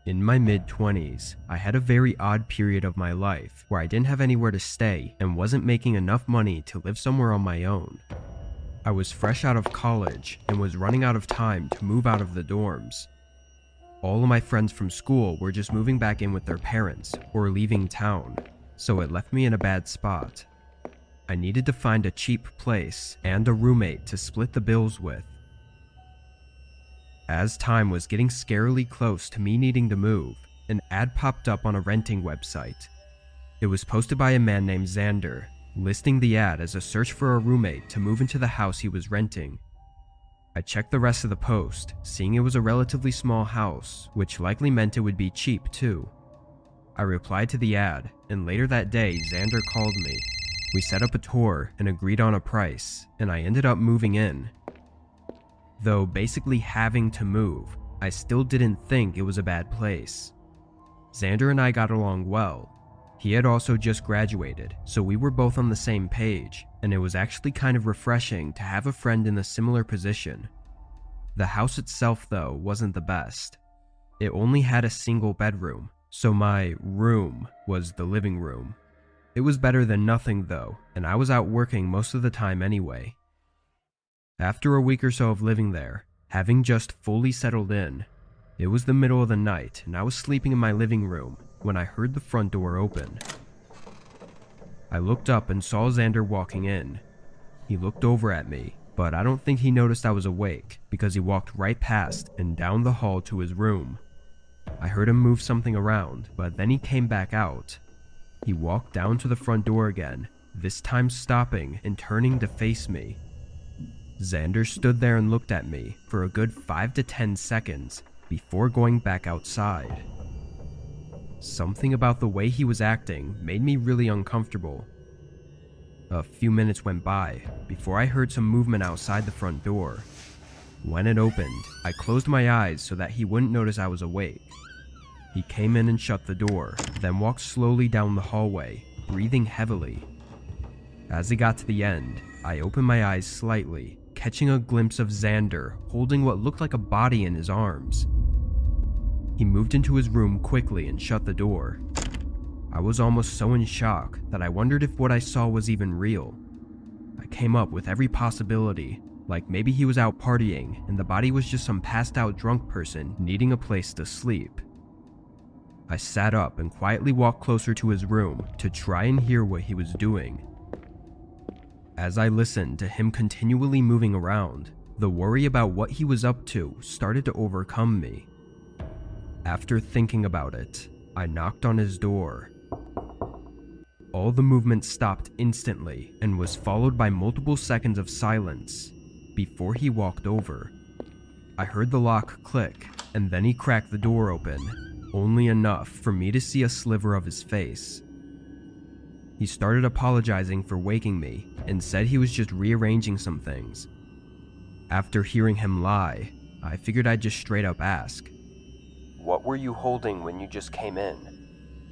In my mid-20s, I had a very odd period of my life where I didn't have anywhere to stay and wasn't making enough money to live somewhere on my own. I was fresh out of college and was running out of time to move out of the dorms. All of my friends from school were just moving back in with their parents or leaving town, so it left me in a bad spot. I needed to find a cheap place and a roommate to split the bills with. As time was getting scarily close to me needing to move, an ad popped up on a renting website. It was posted by a man named Xander, listing the ad as a search for a roommate to move into the house he was renting. I checked the rest of the post, seeing it was a relatively small house, which likely meant it would be cheap too. I replied to the ad, and later that day Xander called me. We set up a tour and agreed on a price, and I ended up moving in. Though basically having to move, I still didn't think it was a bad place. Xander and I got along well. He had also just graduated, so we were both on the same page, and it was actually kind of refreshing to have a friend in a similar position. The house itself, though, wasn't the best. It only had a single bedroom, so my room was the living room. It was better than nothing though, and I was out working most of the time anyway. After a week or so of living there, having just fully settled in, it was the middle of the night and I was sleeping in my living room when I heard the front door open. I looked up and saw Xander walking in. He looked over at me, but I don't think he noticed I was awake because he walked right past and down the hall to his room. I heard him move something around, but then he came back out. He walked down to the front door again, this time stopping and turning to face me. Xander stood there and looked at me for a good 5 to 10 seconds before going back outside. Something about the way he was acting made me really uncomfortable. A few minutes went by before I heard some movement outside the front door. When it opened, I closed my eyes so that he wouldn't notice I was awake. He came in and shut the door, then walked slowly down the hallway, breathing heavily. As he got to the end, I opened my eyes slightly, catching a glimpse of Xander holding what looked like a body in his arms. He moved into his room quickly and shut the door. I was almost so in shock that I wondered if what I saw was even real. I came up with every possibility, like maybe he was out partying and the body was just some passed out drunk person needing a place to sleep. I sat up and quietly walked closer to his room to try and hear what he was doing. As I listened to him continually moving around, the worry about what he was up to started to overcome me. After thinking about it, I knocked on his door. All the movement stopped instantly and was followed by multiple seconds of silence before he walked over. I heard the lock click, and then he cracked the door open, only enough for me to see a sliver of his face. He started apologizing for waking me and said he was just rearranging some things. After hearing him lie, I figured I'd just straight up ask, "What were you holding when you just came in?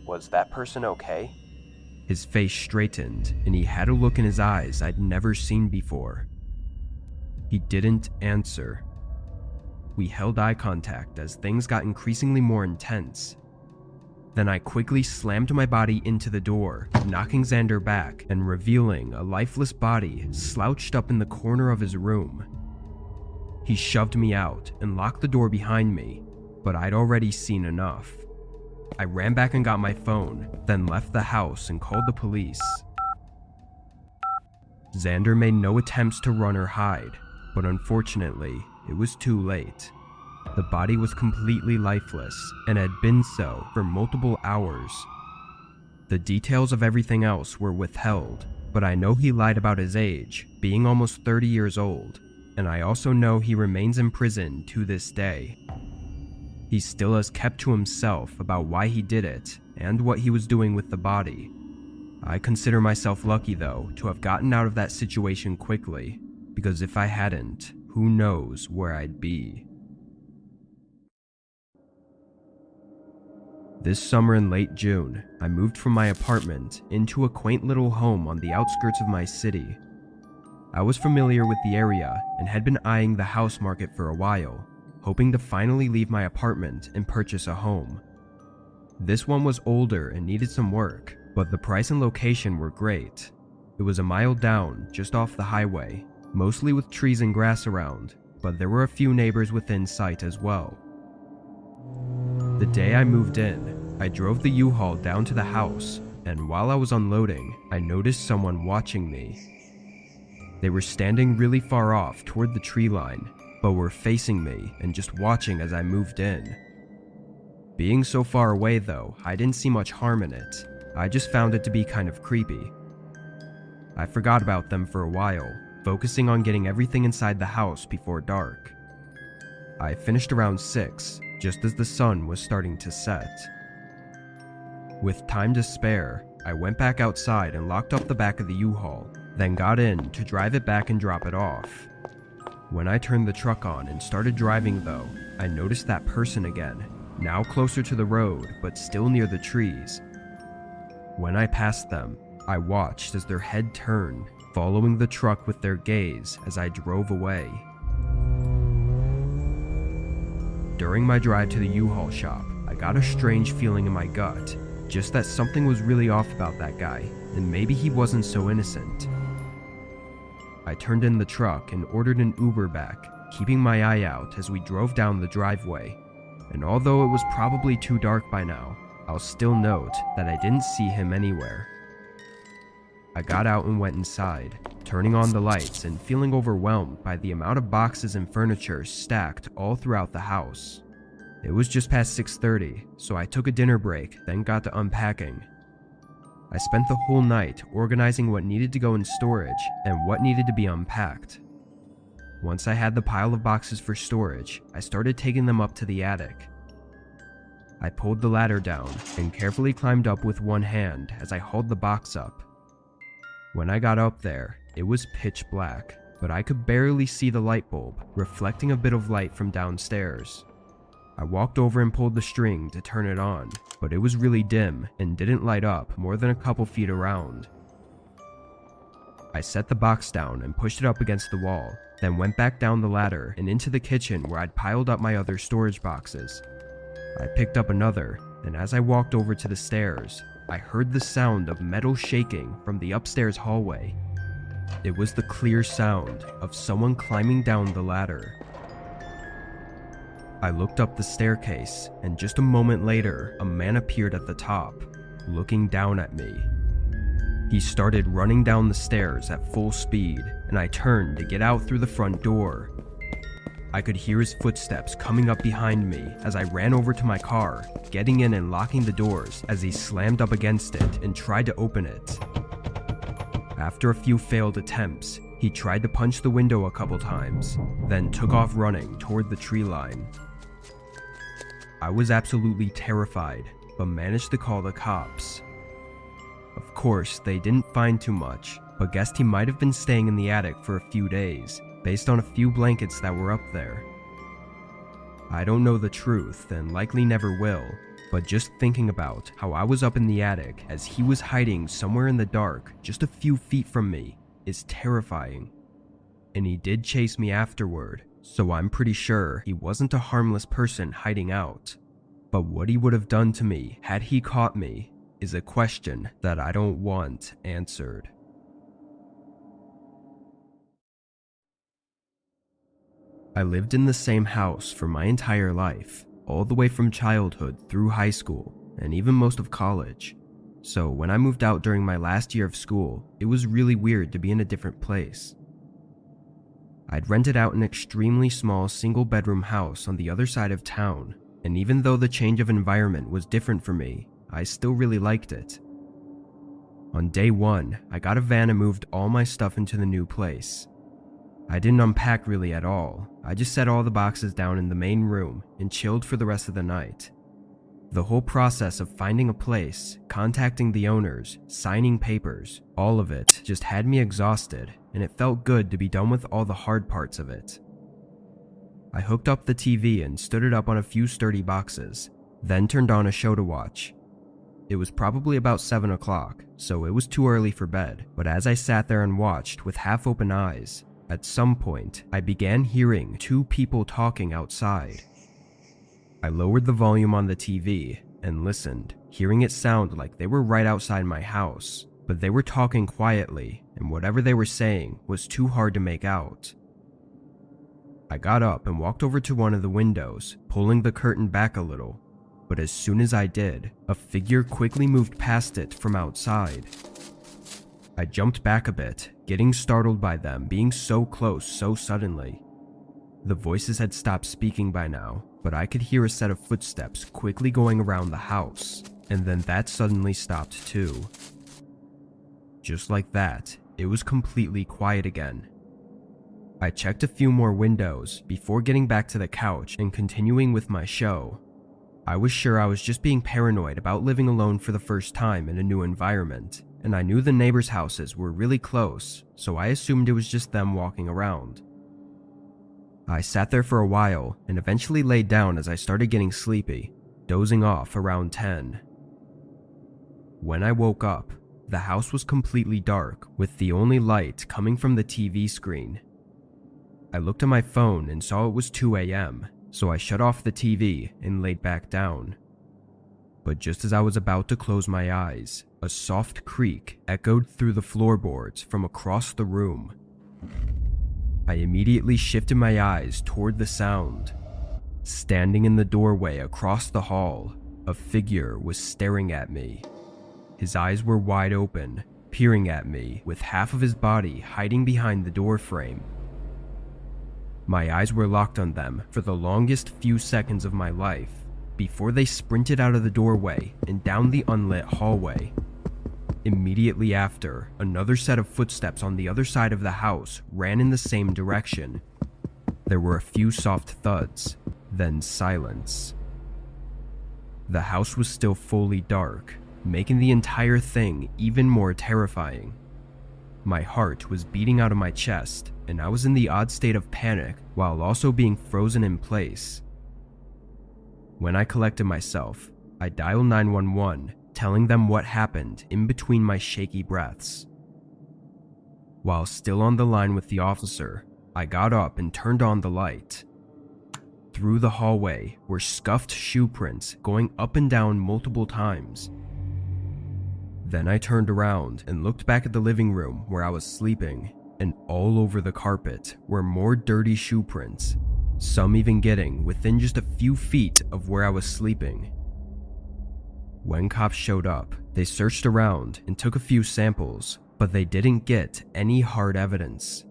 Was that person okay?" His face straightened and he had a look in his eyes I'd never seen before. He didn't answer. We held eye contact as things got increasingly more intense. Then I quickly slammed my body into the door, knocking Xander back and revealing a lifeless body slouched up in the corner of his room. He shoved me out and locked the door behind me, but I'd already seen enough. I ran back and got my phone, then left the house and called the police. Xander made no attempts to run or hide, but unfortunately, it was too late. The body was completely lifeless and had been so for multiple hours. The details of everything else were withheld, but I know he lied about his age, being almost 30 years old, and I also know he remains in prison to this day. He still has kept to himself about why he did it and what he was doing with the body. I consider myself lucky though to have gotten out of that situation quickly, because if I hadn't, who knows where I'd be. This summer in late June, I moved from my apartment into a quaint little home on the outskirts of my city. I was familiar with the area and had been eyeing the house market for a while, hoping to finally leave my apartment and purchase a home. This one was older and needed some work, but the price and location were great. It was a mile down, just off the highway, mostly with trees and grass around, but there were a few neighbors within sight as well. The day I moved in, I drove the U-Haul down to the house, and while I was unloading, I noticed someone watching me. They were standing really far off toward the tree line, but were facing me and just watching as I moved in. Being so far away though, I didn't see much harm in it. I just found it to be kind of creepy. I forgot about them for a while, focusing on getting everything inside the house before dark. I finished around 6, just as the sun was starting to set. With time to spare, I went back outside and locked up the back of the U-Haul, then got in to drive it back and drop it off. When I turned the truck on and started driving though, I noticed that person again, now closer to the road but still near the trees. When I passed them, I watched as their head turned, following the truck with their gaze as I drove away. During my drive to the U-Haul shop, I got a strange feeling in my gut, just that something was really off about that guy, and maybe he wasn't so innocent. I turned in the truck and ordered an Uber back, keeping my eye out as we drove down the driveway. And although it was probably too dark by now, I'll still note that I didn't see him anywhere. I got out and went inside, turning on the lights and feeling overwhelmed by the amount of boxes and furniture stacked all throughout the house. It was just past 6:30, so I took a dinner break, then got to unpacking. I spent the whole night organizing what needed to go in storage and what needed to be unpacked. Once I had the pile of boxes for storage, I started taking them up to the attic. I pulled the ladder down and carefully climbed up with one hand as I hauled the box up. When I got up there, it was pitch black, but I could barely see the light bulb, reflecting a bit of light from downstairs. I walked over and pulled the string to turn it on, but it was really dim and didn't light up more than a couple feet around. I set the box down and pushed it up against the wall, then went back down the ladder and into the kitchen where I'd piled up my other storage boxes. I picked up another, and as I walked over to the stairs, I heard the sound of metal shaking from the upstairs hallway. It was the clear sound of someone climbing down the ladder. I looked up the staircase, and just a moment later, a man appeared at the top, looking down at me. He started running down the stairs at full speed, and I turned to get out through the front door. I could hear his footsteps coming up behind me as I ran over to my car, getting in and locking the doors as he slammed up against it and tried to open it. After a few failed attempts, he tried to punch the window a couple times, then took off running toward the tree line. I was absolutely terrified, but managed to call the cops. Of course, they didn't find too much, but guessed he might have been staying in the attic for a few days, based on a few blankets that were up there. I don't know the truth, and likely never will, but just thinking about how I was up in the attic as he was hiding somewhere in the dark just a few feet from me is terrifying. And he did chase me afterward, so I'm pretty sure he wasn't a harmless person hiding out. But what he would have done to me had he caught me is a question that I don't want answered. I lived in the same house for my entire life, all the way from childhood through high school, and even most of college. So when I moved out during my last year of school, it was really weird to be in a different place. I'd rented out an extremely small single-bedroom house on the other side of town, and even though the change of environment was different for me, I still really liked it. On day one, I got a van and moved all my stuff into the new place. I didn't unpack really at all. I just set all the boxes down in the main room and chilled for the rest of the night. The whole process of finding a place, contacting the owners, signing papers, all of it just had me exhausted, and it felt good to be done with all the hard parts of it. I hooked up the TV and stood it up on a few sturdy boxes, then turned on a show to watch. It was probably about 7 o'clock, so it was too early for bed, but as I sat there and watched with half-open eyes, At some point, I began hearing two people talking outside. I lowered the volume on the TV and listened, hearing it sound like they were right outside my house, but they were talking quietly, and whatever they were saying was too hard to make out. I got up and walked over to one of the windows, pulling the curtain back a little, but as soon as I did, a figure quickly moved past it from outside. I jumped back a bit, getting startled by them being so close so suddenly. The voices had stopped speaking by now, but I could hear a set of footsteps quickly going around the house, and then that suddenly stopped too. Just like that, it was completely quiet again. I checked a few more windows before getting back to the couch and continuing with my show. I was sure I was just being paranoid about living alone for the first time in a new environment, and I knew the neighbors' houses were really close, so I assumed it was just them walking around. I sat there for a while and eventually laid down as I started getting sleepy, dozing off around 10. When I woke up, the house was completely dark, with the only light coming from the TV screen. I looked at my phone and saw it was 2 a.m., so I shut off the TV and laid back down. But just as I was about to close my eyes, a soft creak echoed through the floorboards from across the room. I immediately shifted my eyes toward the sound. Standing in the doorway across the hall, a figure was staring at me. His eyes were wide open, peering at me with half of his body hiding behind the door frame. My eyes were locked on them for the longest few seconds of my life, before they sprinted out of the doorway and down the unlit hallway. Immediately after, another set of footsteps on the other side of the house ran in the same direction. There were a few soft thuds, then silence. The house was still fully dark, making the entire thing even more terrifying. My heart was beating out of my chest, and I was in the odd state of panic while also being frozen in place. When I collected myself, I dialed 911, telling them what happened in between my shaky breaths. While still on the line with the officer, I got up and turned on the light. Through the hallway were scuffed shoe prints going up and down multiple times. Then I turned around and looked back at the living room where I was sleeping, and all over the carpet were more dirty shoe prints, some even getting within just a few feet of where I was sleeping. When cops showed up, they searched around and took a few samples, but they didn't get any hard evidence.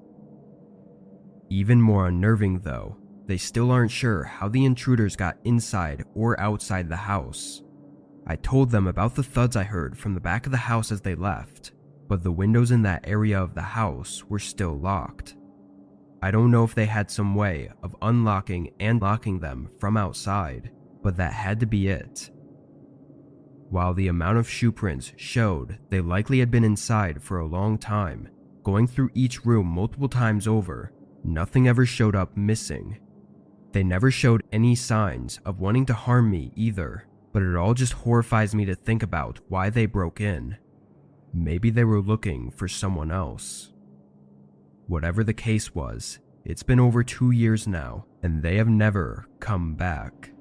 Even more unnerving though, they still aren't sure how the intruders got inside or outside the house. I told them about the thuds I heard from the back of the house as they left, but the windows in that area of the house were still locked. I don't know if they had some way of unlocking and locking them from outside, but that had to be it. While the amount of shoe prints showed they likely had been inside for a long time, going through each room multiple times over, nothing ever showed up missing. They never showed any signs of wanting to harm me either, but it all just horrifies me to think about why they broke in. Maybe they were looking for someone else. Whatever the case was, it's been over 2 years now, and they have never come back.